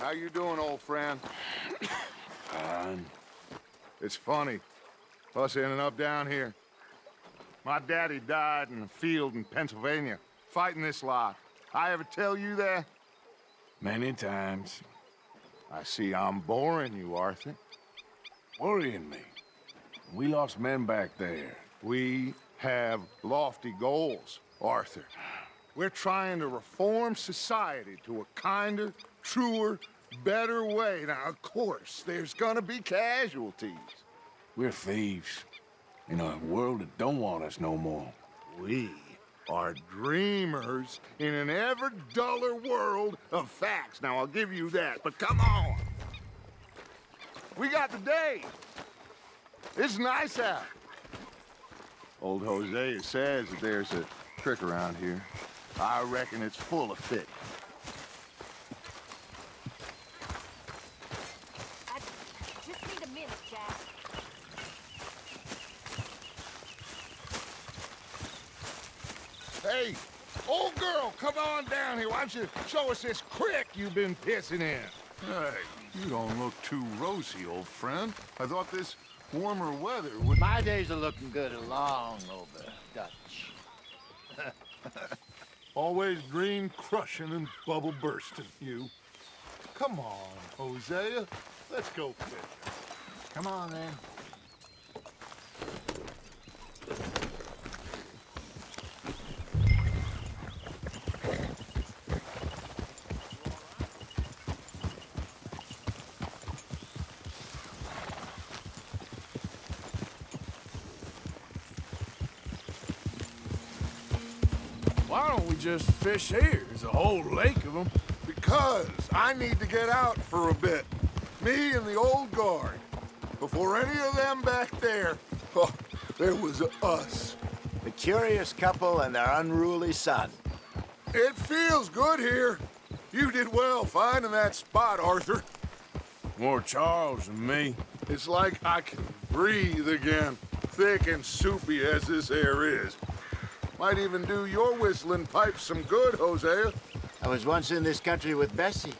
How you doing, old friend? Fine. It's funny, us ending up down here. My daddy died in a field in Pennsylvania, fighting this lot. I ever tell you that? Many times. I see I'm boring you, Arthur. Worrying me. We lost men back there. We have lofty goals, Arthur. We're trying to reform society to a kinder, truer, better way. Now, of course, there's gonna be casualties. We're thieves. In a world that don't want us no more. We are dreamers in an ever duller world of facts. Now, I'll give you that, but come on. We got the day. It's nice out. Old Hosea says that there's a trick around here. I reckon it's full of fish. I just need a minute, Jack. Hey, old girl, come on down here. Why don't you show us this creek you've been pissing in? Hey, you don't look too rosy, old friend. I thought this warmer weather would... My days are looking good along over, Dutch. Always dream crushing and bubble bursting, you. Come on, Hosea. Let's go fishing. Come on, then. Why don't we just fish here? There's a whole lake of them. Because I need to get out for a bit. Me and the old guard. Before any of them back there, oh, there was us. The curious couple and their unruly son. It feels good here. You did well finding that spot, Arthur. More Charles than me. It's like I can breathe again, thick and soupy as this air is. Might even do your whistling pipes some good, Hosea. I was once in this country with Bessie.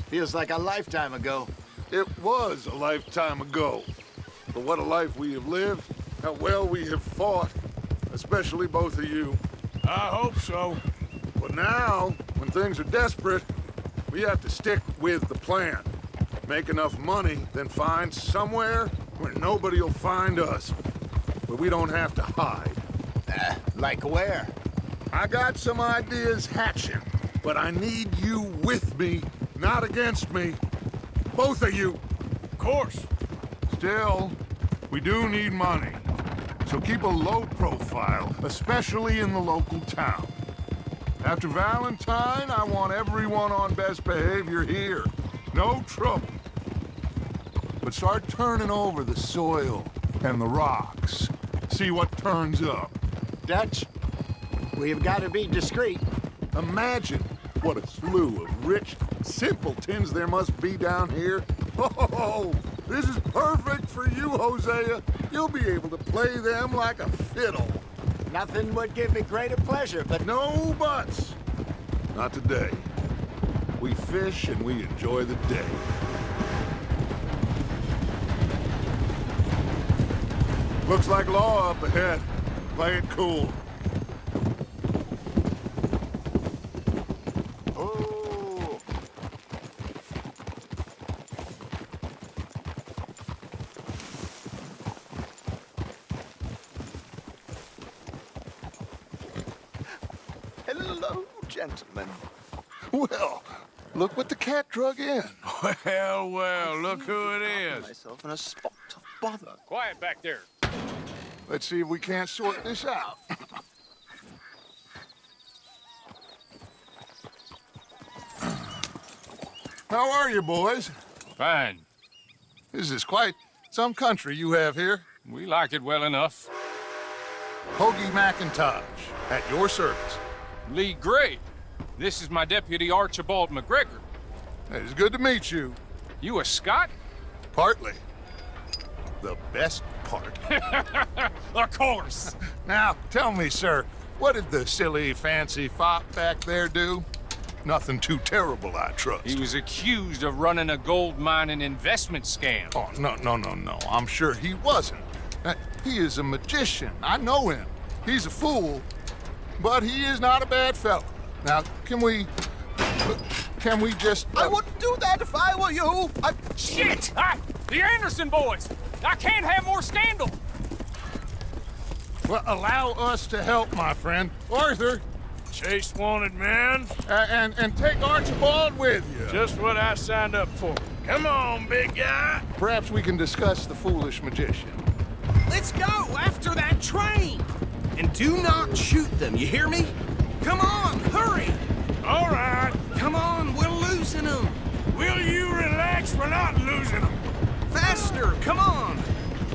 Feels like a lifetime ago. It was a lifetime ago. But what a life we have lived, how well we have fought, especially both of you. I hope so. But now, when things are desperate, we have to stick with the plan. Make enough money, then find somewhere where nobody will find us. Where we don't have to hide. Like where? I got some ideas hatching, but I need you with me, not against me. Both of you. Of course. Still, we do need money. So keep a low profile, especially in the local town. After Valentine, I want everyone on best behavior here. No trouble. But start turning over the soil and the rocks. See what turns up. Dutch, we've got to be discreet. Imagine what a slew of rich simpletons there must be down here. Oh, this is perfect for you, Hosea. You'll be able to play them like a fiddle. Nothing would give me greater pleasure, but No buts. Not today. We fish and we enjoy the day. Looks like law up ahead. Play it cool. Oh. Hello, gentlemen. Well, look what the cat drug in. Well, well, look who it is. Myself in a spot of bother. Quiet back there. Let's see if we can't sort this out. How are you, boys? Fine. This is quite some country you have here. We like it well enough. Hoagie McIntosh, at your service. Lee Gray. This is my deputy Archibald McGregor. It's good to meet you. You a Scot? Partly. The best part. Of course. Now, tell me, sir, what did the silly, fancy fop back there do? Nothing too terrible, I trust. He was accused of running a gold mining investment scam. Oh, no. I'm sure he wasn't. He is a magician. I know him. He's a fool, but he is not a bad fellow. Now, can we just... I wouldn't do that if I were you. Shit! The Anderson boys! I can't have more scandal! Well, allow us to help, my friend. Arthur, Chase wanted man. and take Archibald with you. Just what I signed up for. Come on, big guy. Perhaps we can discuss the foolish magician. Let's go after that train. And do not shoot them, you hear me? Come on, hurry. All right. Come on, we're losing them. Will you relax? We're not losing them. Faster, come on.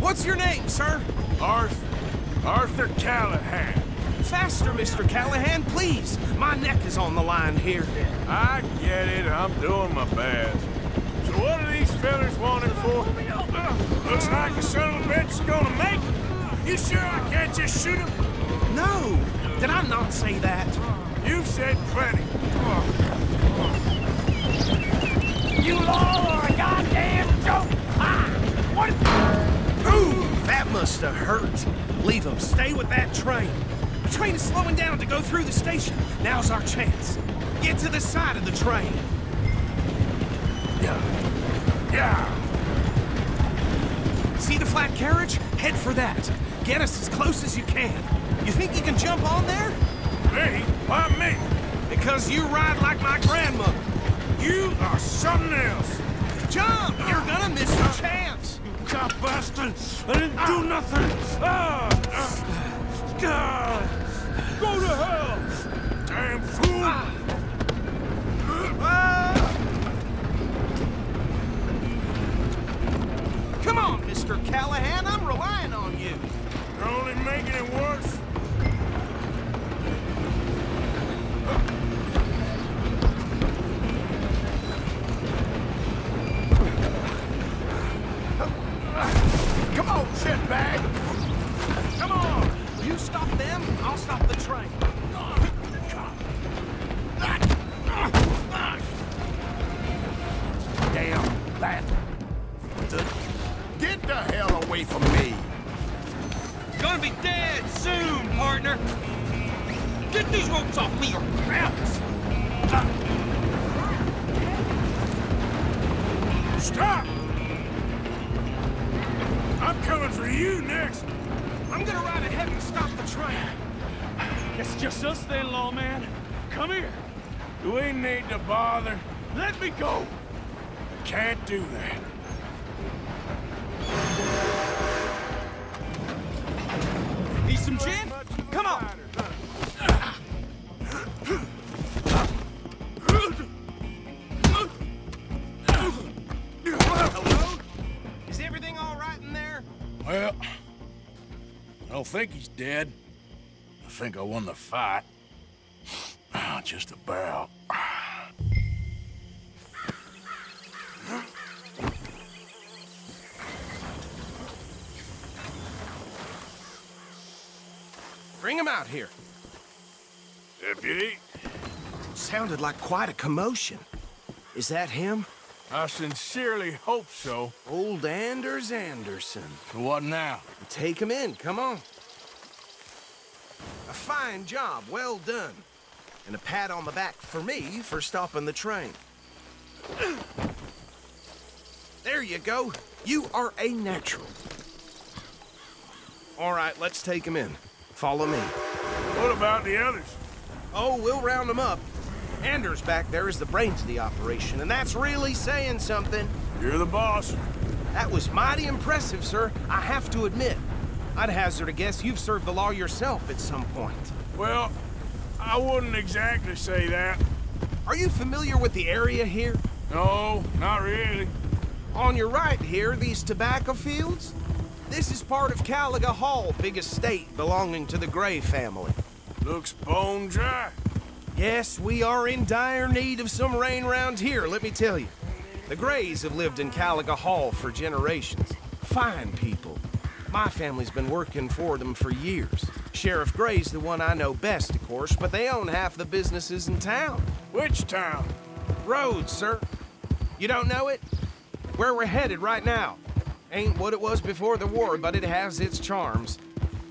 What's your name, sir? Arthur Callahan. Faster, Mr. Callahan, please. My neck is on the line here. I get it. I'm doing my best. So what are these fellas wanting for? Looks like a son of a bitch is gonna make it. You sure I can't just shoot him? No, did I not say that? You've said plenty. You all are a goddamn joke! What? Ooh, that must have hurt. Leave them. Stay with that train. The train is slowing down to go through the station. Now's our chance. Get to the side of the train. Yeah. See the flat carriage? Head for that. Get us as close as you can. You think you can jump on there? Me? Why me? Because you ride like my grandmother. You are something else. Jump! You're gonna miss your chance. Cop bastard! I didn't do nothing! Go to hell! Damn fool! Come on, Mr. Callahan, I'm relying on you. You're only making it worse. Come on, shitbag! Come on! You stop them, I'll stop the train. Damn that. Get the hell away from me. Gonna be dead soon, partner. Get these ropes off me or else. Stop! I'm coming for you next. I'm gonna ride ahead and stop the train. It's just us then, lawman. Come here. Do we need to bother? Let me go. I can't do that. Need some gin? Come on. Hello? Is everything all right in there? Well, I don't think he's dead. I think I won the fight. Just about. Bring him out here. Deputy, Sounded like quite a commotion. Is that him? I sincerely hope so. Old Anders Anderson. So what now? Take him in, come on. A fine job, well done. And a pat on the back for me for stopping the train. There you go. You are a natural. All right, let's take him in. Follow me. What about the others? Oh, we'll round them up. Anders back there is the brains of the operation, and that's really saying something. You're the boss. That was mighty impressive, sir. I have to admit. I'd hazard a guess you've served the law yourself at some point. Well, I wouldn't exactly say that. Are you familiar with the area here? No, not really. On your right here, these tobacco fields? This is part of Caliga Hall, big estate belonging to the Gray family. Looks bone dry. Yes, we are in dire need of some rain round here, let me tell you. The Grays have lived in Caliga Hall for generations. Fine people. My family's been working for them for years. Sheriff Gray's the one I know best, of course, but they own half the businesses in town. Which town? Rhodes, sir. You don't know it? Where we're headed right now. Ain't what it was before the war, but it has its charms.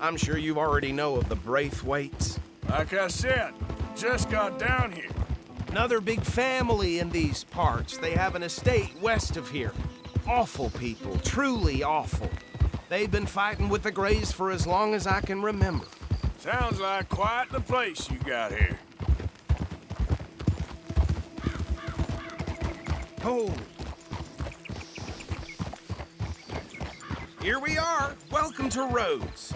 I'm sure you already know of the Braithwaites. Like I said, just got down here. Another big family in these parts. They have an estate west of here. Awful people, truly awful. They've been fighting with the Grays for as long as I can remember. Sounds like quite the place you got here. Oh. Here we are. Welcome to Rhodes.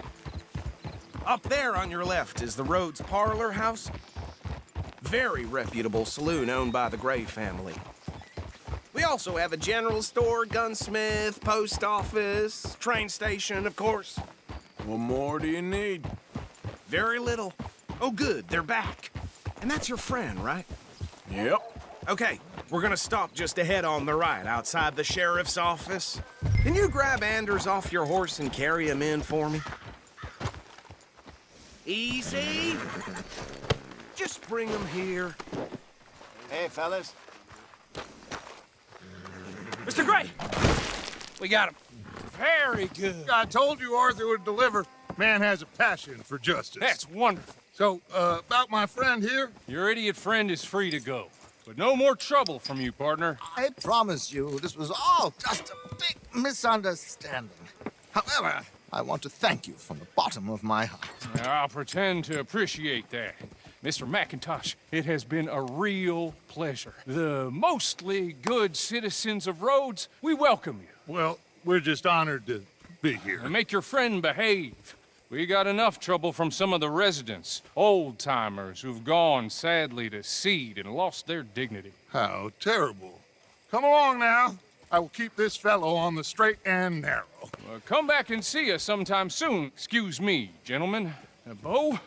Up there on your left is the Rhodes Parlor House. Very reputable saloon owned by the Gray family. We also have a general store, gunsmith, post office, train station, of course. What more do you need? Very little. Oh, good, they're back. And that's your friend, right? Yep. Okay, we're gonna stop just ahead on the right, outside the sheriff's office. Can you grab Anders off your horse and carry him in for me? Easy. Just bring him here. Hey, fellas. Mr. Gray! We got him. Very good. I told you Arthur would deliver. Man has a passion for justice. That's wonderful. So, about my friend here? Your idiot friend is free to go. But no more trouble from you, partner. I promise you, this was all just a big misunderstanding. However, I want to thank you from the bottom of my heart. I'll pretend to appreciate that. Mr. McIntosh, it has been a real pleasure. The mostly good citizens of Rhodes, we welcome you. Well, we're just honored to be here. And make your friend behave. We got enough trouble from some of the residents, old-timers who've gone, sadly, to seed and lost their dignity. How terrible. Come along now. I will keep this fellow on the straight and narrow. Come back and see us sometime soon. Excuse me, gentlemen. Bo,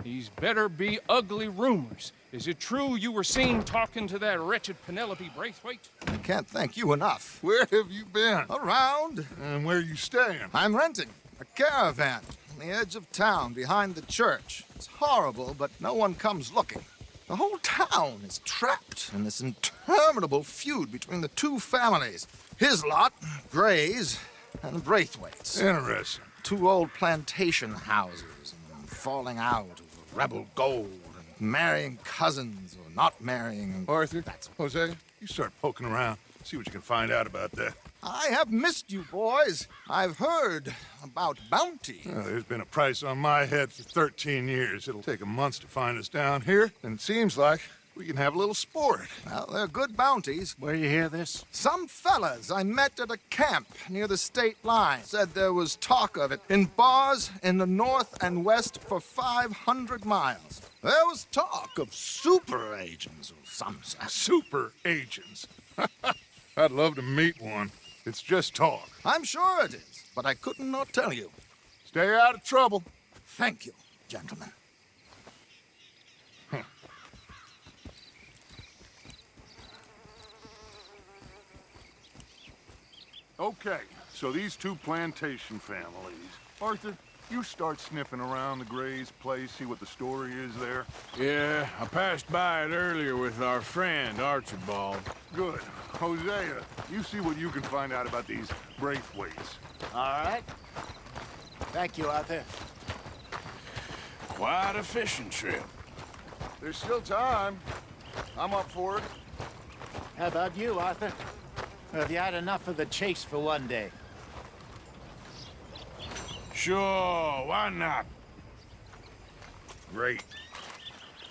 these better be ugly rumors. Is it true you were seen talking to that wretched Penelope Braithwaite? I can't thank you enough. Where have you been? Around, And where you staying? I'm renting a caravan on the edge of town behind the church. It's horrible, but no one comes looking. The whole town is trapped in this interminable feud between the two families. His lot, Gray's, and Braithwaite's. Interesting. Two old plantation houses and falling out over rebel gold and marrying cousins or not marrying. Arthur, Hosea, you start poking around. See what you can find out about that. I have missed you, boys. I've heard about bounty. There's been a price on my head for 13 years. It'll take 'em months to find us down here, and it seems like we can have a little sport. Well, they're good bounties. Where you hear this? Some fellas I met at a camp near the state line said there was talk of it in bars in the north and west for 500 miles. There was talk of super agents of some sort. Super agents. I'd love to meet one. It's just talk. I'm sure it is, but I couldn't not tell you. Stay out of trouble. Thank you, gentlemen. Okay, so these two plantation families. Arthur, you start sniffing around the Gray's place, see what the story is there. Yeah, I passed by it earlier with our friend, Archibald. Good. Hosea, you see what you can find out about these Braithwaites. All right. Thank you, Arthur. Quite a fishing trip. There's still time. I'm up for it. How about you, Arthur? Or have you had enough of the chase for one day? Sure, why not? Great.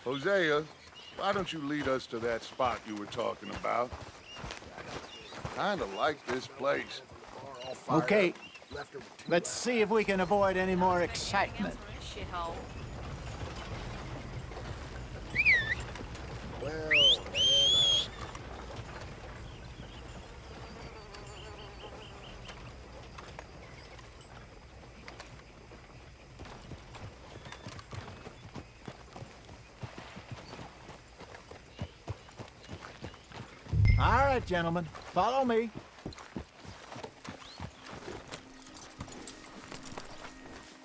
Hosea, why don't you lead us to that spot you were talking about? Kinda like this place. Okay. Let's see if we can avoid any more excitement. Shithole. All right, gentlemen. Follow me.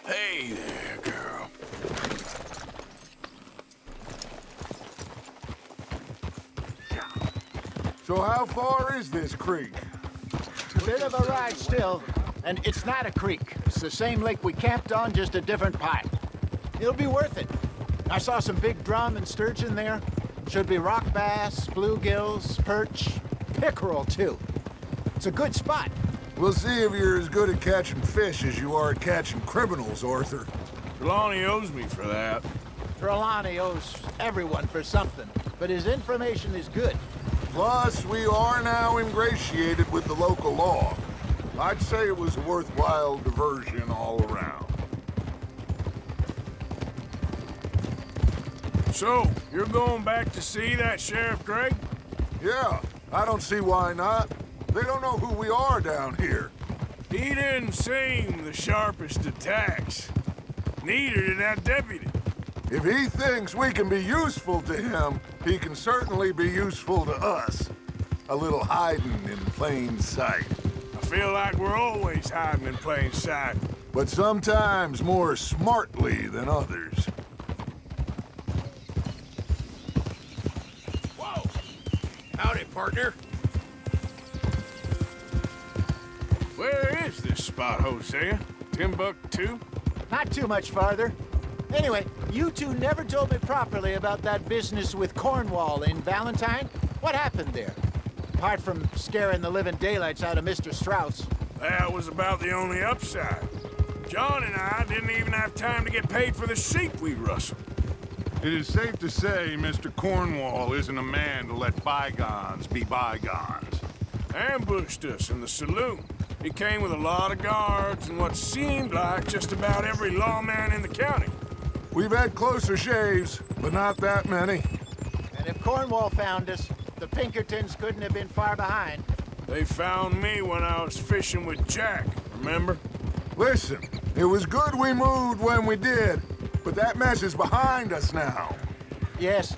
Hey there, girl. So how far is this creek? A bit of a ride still, and it's not a creek. It's the same lake we camped on, just a different part. It'll be worth it. I saw some big drum and sturgeon there. Should be rock bass, bluegills, perch, pickerel too. It's a good spot. We'll see if you're as good at catching fish as you are at catching criminals, Arthur. Trelawney owes me for that. Trelawney owes everyone for something, but his information is good. Plus, we are now ingratiated with the local law. I'd say it was a worthwhile diversion all around. So, you're going back to see that Sheriff Gregg? Yeah, I don't see why not. They don't know who we are down here. He didn't seem the sharpest attacks. Neither did that deputy. If he thinks we can be useful to him, he can certainly be useful to us. A little hiding in plain sight. I feel like we're always hiding in plain sight. But sometimes more smartly than others. Whoa! Howdy, partner. Where is this spot, Hosea? Timbuktu? Not too much farther. Anyway, you two never told me properly about that business with Cornwall in Valentine. What happened there? Apart from scaring the living daylights out of Mr. Strauss. That was about the only upside. John and I didn't even have time to get paid for the sheep we rustled. It is safe to say Mr. Cornwall isn't a man to let bygones be bygones. Ambushed us in the saloon. He came with a lot of guards and what seemed like just about every lawman in the county. We've had closer shaves, but not that many. And if Cornwall found us, the Pinkertons couldn't have been far behind. They found me when I was fishing with Jack, remember? Listen, it was good we moved when we did, but that mess is behind us now. Yes.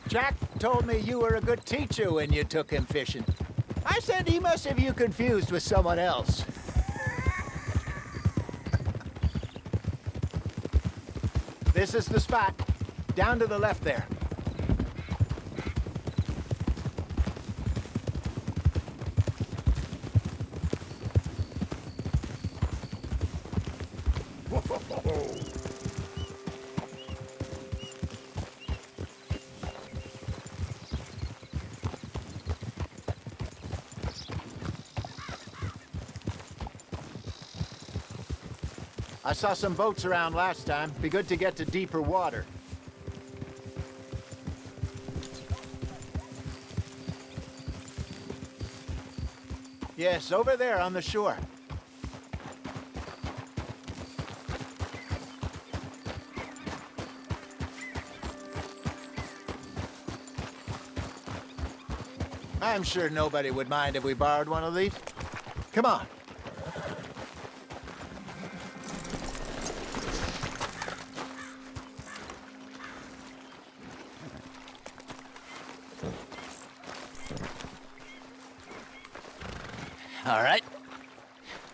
Jack told me you were a good teacher when you took him fishing. I said he must have you confused with someone else. This is the spot. Down to the left there. I saw some boats around last time. Be good to get to deeper water. Yes, over there on the shore. I'm sure nobody would mind if we borrowed one of these. Come on. All right.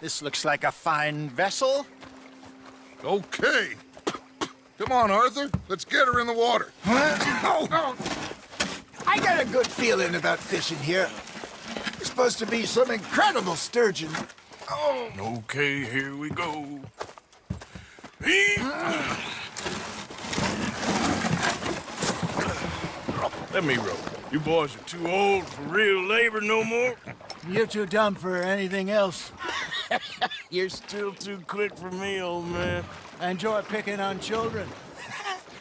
This looks like a fine vessel. Okay. Come on, Arthur. Let's get her in the water. Oh. I got a good feeling about fishing here. There's supposed to be some incredible sturgeon. Oh. Okay, here we go. Let me row. You boys are too old for real labor no more. You're too dumb for anything else. You're still too quick for me, old man. I enjoy picking on children.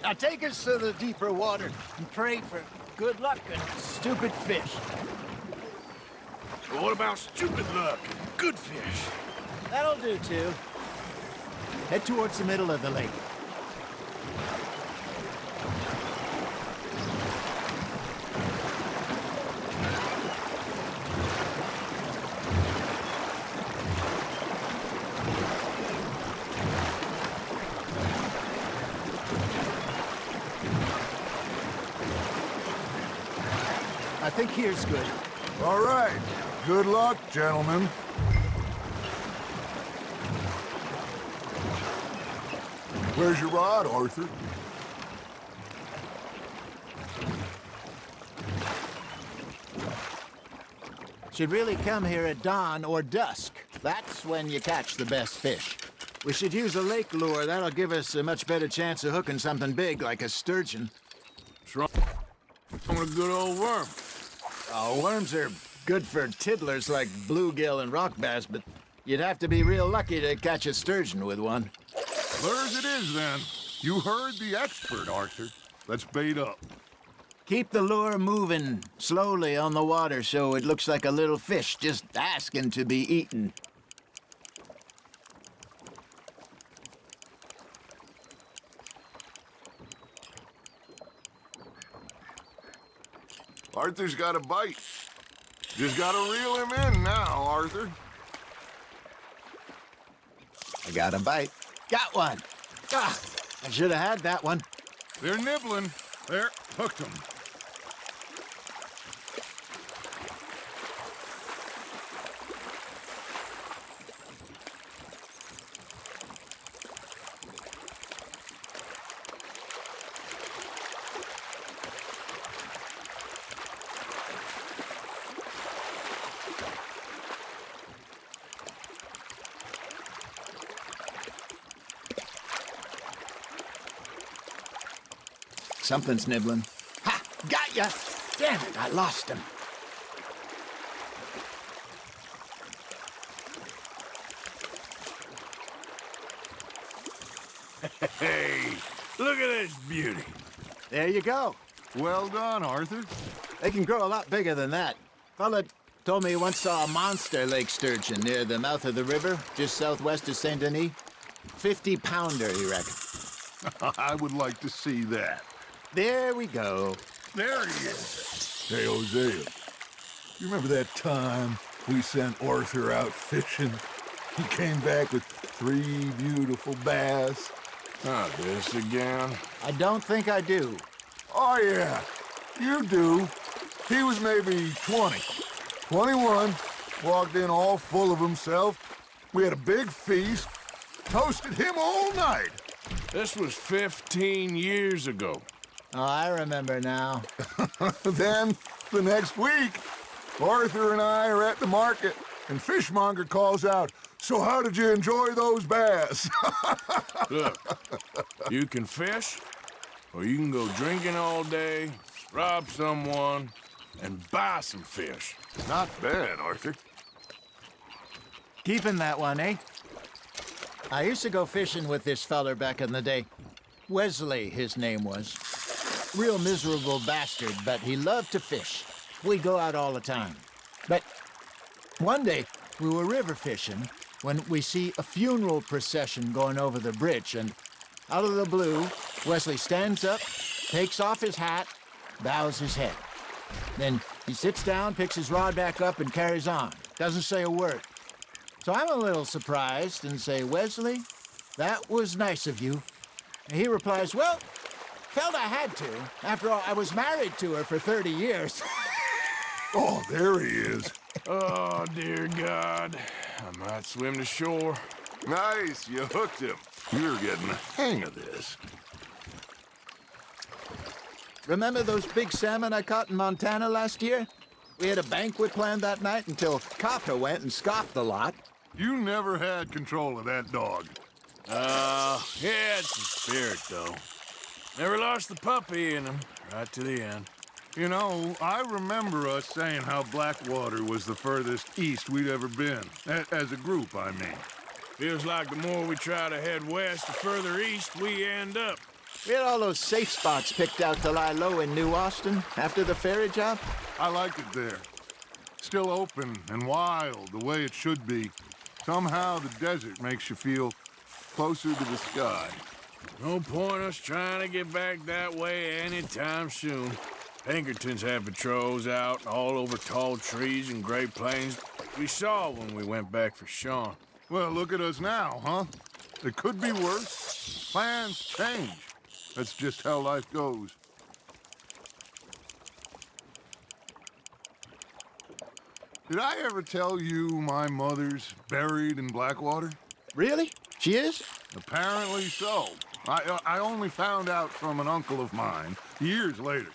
Now take us to the deeper water and pray for good luck and stupid fish. What about stupid luck and good fish? That'll do, too. Head towards the middle of the lake. I think here's good. All right. Good luck, gentlemen. Where's your rod, Arthur? Should really come here at dawn or dusk. That's when you catch the best fish. We should use a lake lure. That'll give us a much better chance of hooking something big like a sturgeon. What's wrong with a good old worm? Oh, worms are good for tiddlers like bluegill and rock bass, but you'd have to be real lucky to catch a sturgeon with one. Lures it is, then. You heard the expert, Arthur. Let's bait up. Keep the lure moving slowly on the water so it looks like a little fish just asking to be eaten. Arthur's got a bite. Just gotta reel him in now, Arthur. I got a bite. Got one. Ah, I should have had that one. They're nibbling. There, hooked 'em. Something's nibbling. Ha! Got ya! Damn it, I lost him. Hey, look at this beauty. There you go. Well done, Arthur. They can grow a lot bigger than that. Fella told me he once saw a monster lake sturgeon near the mouth of the river, just southwest of Saint Denis. 50-pounder, he reckoned. I would like to see that. There we go. There he is. Hey, Hosea, you remember that time we sent Arthur out fishing? He came back with 3 beautiful bass. Not this again. I don't think I do. Oh, yeah, you do. He was maybe 20, 21, walked in all full of himself. We had a big feast, toasted him all night. This was 15 years ago. Oh, I remember now. Then, the next week, Arthur and I are at the market, and Fishmonger calls out, "So how did you enjoy those bass?" Look, you can fish, or you can go drinking all day, rob someone, and buy some fish. Not bad, Arthur. Keeping that one, eh? I used to go fishing with this feller back in the day. Wesley, his name was. Real miserable bastard, but he loved to fish. We'd go out all the time. But one day, we were river fishing when we see a funeral procession going over the bridge, and out of the blue, Wesley stands up, takes off his hat, bows his head. Then he sits down, picks his rod back up, and carries on. Doesn't say a word. So I'm a little surprised and say, "Wesley, that was nice of you." And he replies, "Well, felt I had to. After all, I was married to her for 30 years. Oh, there he is. Oh, dear God. I might swim to shore. Nice, you hooked him. You're getting the hang of this. Remember those big salmon I caught in Montana last year? We had a banquet planned that night until Copper went and scoffed the lot. You never had control of that dog. He had some spirit, though. Never lost the puppy in him, right to the end. You know, I remember us saying how Blackwater was the furthest east we'd ever been. As a group, I mean. Feels like the more we try to head west, the further east we end up. We had all those safe spots picked out to lie low in New Austin after the ferry job. I like it there. Still open and wild, the way it should be. Somehow the desert makes you feel closer to the sky. No point us trying to get back that way anytime soon. Pinkertons have patrols out all over tall trees and Great Plains. We saw when we went back for Sean. Well, look at us now, huh? It could be worse. Plans change. That's just how life goes. Did I ever tell you my mother's buried in Blackwater? Really? She is? Apparently so. I only found out from an uncle of mine years later.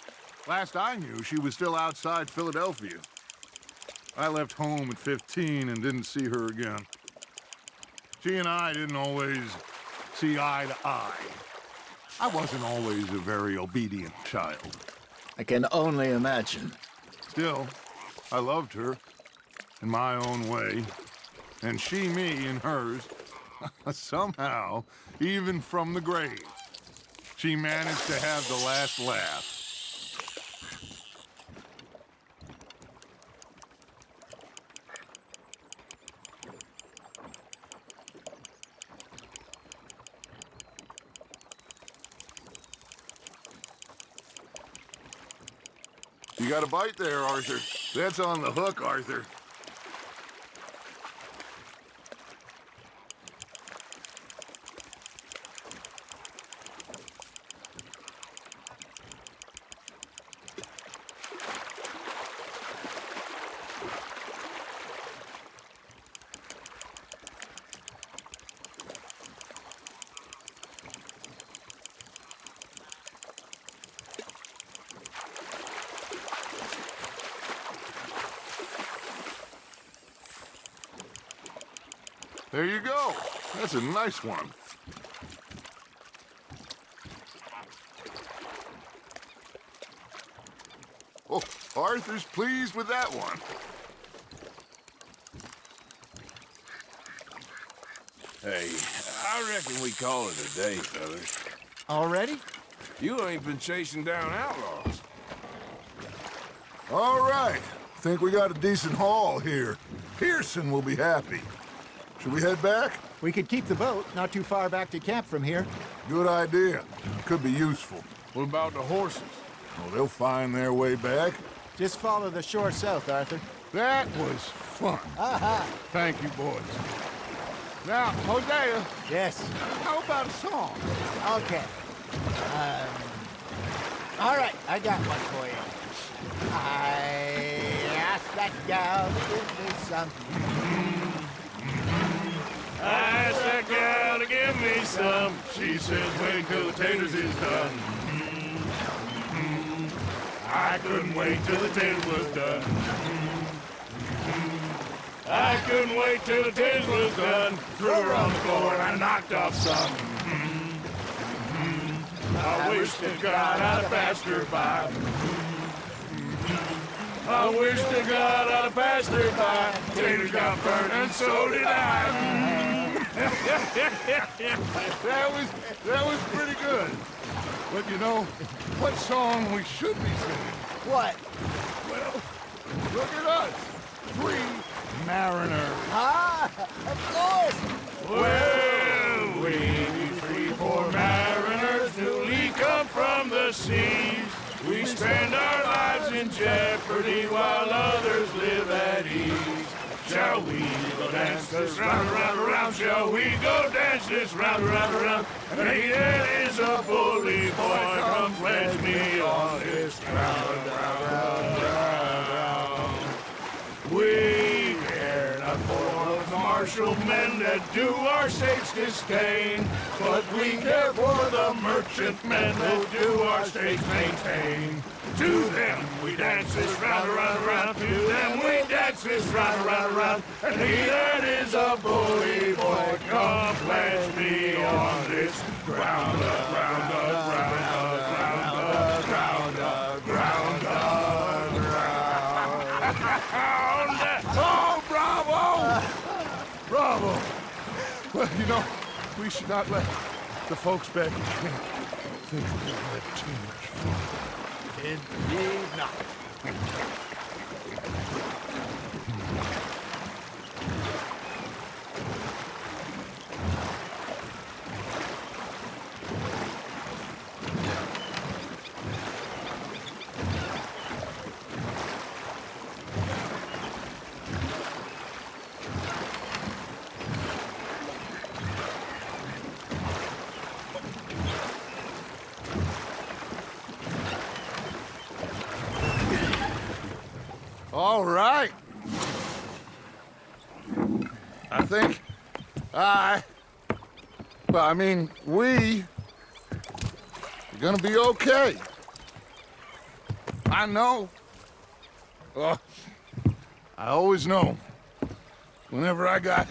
Last I knew, she was still outside Philadelphia. I left home at 15 and didn't see her again. She and I didn't always see eye to eye. I wasn't always a very obedient child. I can only imagine. Still, I loved her in my own way, and she me in hers. Somehow, even from the grave, she managed to have the last laugh. You got a bite there, Arthur. That's on the hook, Arthur. There you go. That's a nice one. Oh, Arthur's pleased with that one. Hey, I reckon we call it a day, fellas. Already? You ain't been chasing down outlaws. All right. Think we got a decent haul here. Pearson will be happy. Should we head back? We could keep the boat not too far back to camp from here. Good idea. Could be useful. What about the horses? Well, they'll find their way back. Just follow the shore south, Arthur. That was fun. Aha! Thank you, boys. Now, Hosea, Yes. how about a song? Okay. All right, I got one for you. I asked that gal to give me something. I asked that gal to give me some. She says, wait till the taters is done. I couldn't wait till the taters was done. I couldn't wait till the taters was done. Threw her on the floor and I knocked off some. I wish to God I'd have passed her by. I wish to God I'd have passed her by. Taters got burned and so did I. That was pretty good. But you know, what song we should be singing? What? Well, look at us. 3 mariners. Ah, of course. Well, we 3 poor mariners newly come from the seas. We spend our lives in jeopardy while others live at ease. Shall we go dance this round, around, around? Shall we go dance this round, around, around? And it is a bully boy, come pledge me on this ground, round, round. We care not for those martial men that do our states disdain, but we care for the merchantmen that do our states maintain. To them we dance this round, around, around. To them we dance this round, around, around. And he that is a bully boy, come pledge me on this ground, ground, ground, ground, ground, ground, ground. Oh, bravo! Bravo! Well, you know, we should not let the folks back in camp think we had too much fun. Indeed not. All right. I think we are gonna be okay. I know. I always know, whenever I got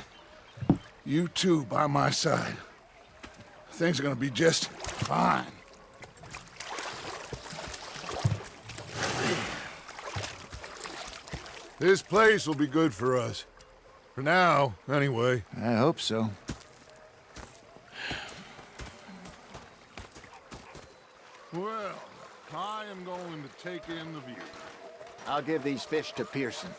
you two by my side, things are gonna be just fine. This place will be good for us. For now, anyway. I hope so. Well, I am going to take in the view. I'll give these fish to Pearson.